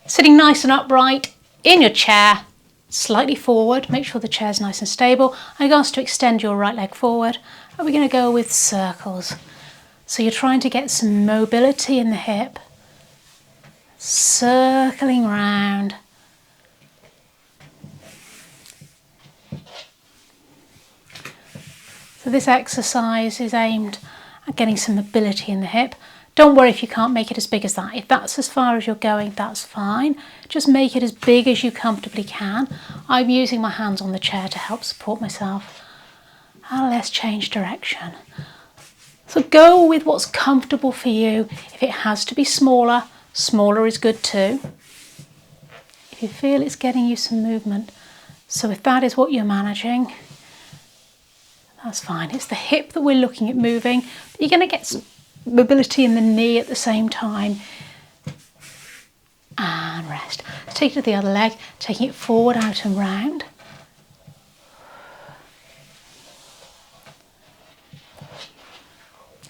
Sitting nice and upright in your chair, slightly forward, make sure the chair's nice and stable. I'm going to ask to extend your right leg forward, and we're going to go with circles. So you're trying to get some mobility in the hip, circling round. So this exercise is aimed at getting some mobility in the hip. Don't worry if you can't make it as big as that. If that's as far as you're going, that's fine. Just make it as big as you comfortably can. I'm using my hands on the chair to help support myself. And let's change direction. So go with what's comfortable for you. If it has to be smaller, smaller is good too. If you feel it's getting you some movement. So if that is what you're managing, that's fine. It's the hip that we're looking at moving. But you're going to get some mobility in the knee at the same time. And rest. Take it to the other leg, taking it forward, out and round.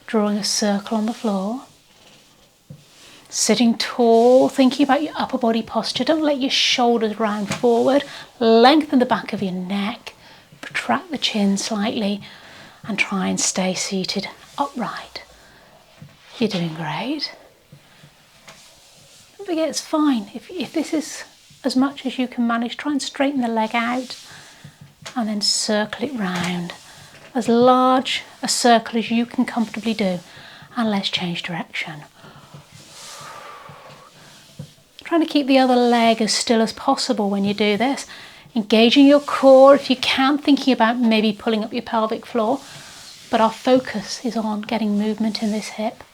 Drawing a circle on the floor. Sitting tall, thinking about your upper body posture. Don't let your shoulders round forward. Lengthen the back of your neck. Protract the chin slightly and try and stay seated upright. You're doing great. Don't forget, it's fine. If this is as much as you can manage, try and straighten the leg out and then circle it round. As large a circle as you can comfortably do. And let's change direction. Trying to keep the other leg as still as possible when you do this. Engaging your core if you can, thinking about maybe pulling up your pelvic floor. But our focus is on getting movement in this hip.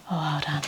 Oh, well done.